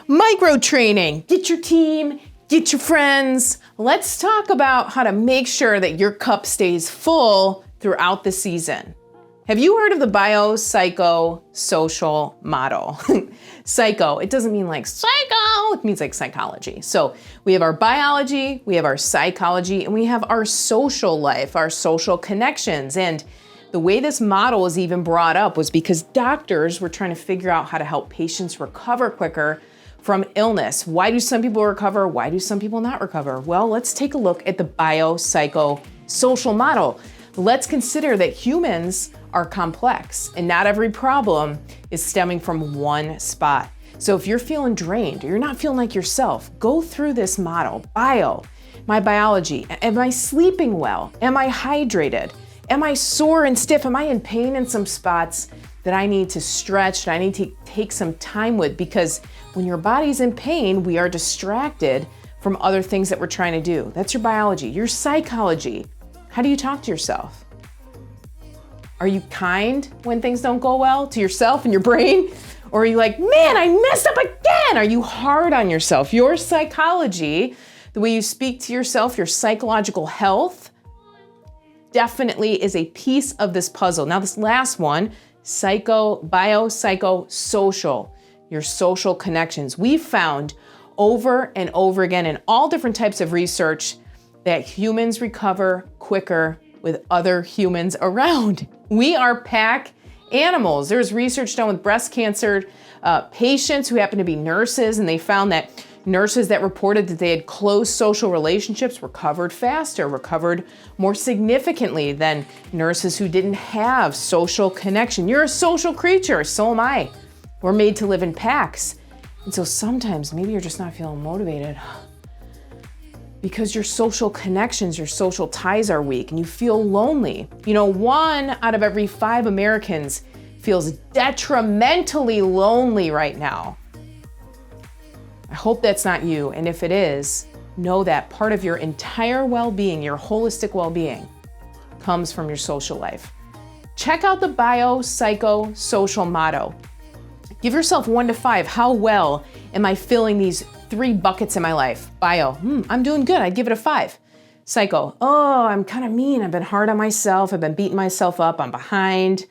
Micro training. Get your team, get your friends. Let's talk about how to make sure that your cup stays full throughout the season. Have you heard of the biopsychosocial model? Psycho, it doesn't mean like psycho, it means like psychology. So we have our biology, we have our psychology, and we have our social life, our social connections. And the way this model was even brought up was because doctors were trying to figure out how to help patients recover quicker from illness. Why do some people recover? Why do some people not recover? Well, let's take a look at the biopsychosocial model. Let's consider that humans are complex and not every problem is stemming from one spot. So if you're feeling drained or you're not feeling like yourself, go through this model. My biology. Am I sleeping well? Am I hydrated? Am I sore and stiff? Am I in pain in some spots that I need to stretch, that I need to take some time with? Because when your body's in pain, we are distracted from other things that we're trying to do. That's your biology. Your psychology. How do you talk to yourself? Are you kind when things don't go well to yourself and your brain? Or are you like, man, I messed up again? Are you hard on yourself? Your psychology, the way you speak to yourself, your psychological health, definitely is a piece of this puzzle. Now this last one, biopsychosocial, your social connections. We've found over and over again in all different types of research that humans recover quicker with other humans around. We are pack animals. There's research done with breast cancer patients who happen to be nurses, and they found that nurses that reported that they had close social relationships recovered faster, recovered more significantly than nurses who didn't have social connection. You're a social creature, so am I. We're made to live in packs. And so sometimes maybe you're just not feeling motivated because your social connections, your social ties are weak and you feel lonely. You know, 1 out of every 5 Americans feels detrimentally lonely right now. I hope that's not you. And if it is, know that part of your entire well-being, your holistic well-being, comes from your social life. Check out the biopsychosocial motto. Give yourself 1 to 5. How well am I filling these 3 buckets in my life? Bio, I'm doing good. I'd give it a 5. Psycho, I'm kind of mean. I've been hard on myself. I've been beating myself up. I'm behind.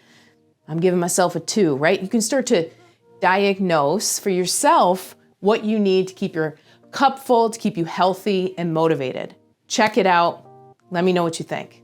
I'm giving myself a 2, right? You can start to diagnose for yourself what you need to keep your cup full, to keep you healthy and motivated. Check it out. Let me know what you think.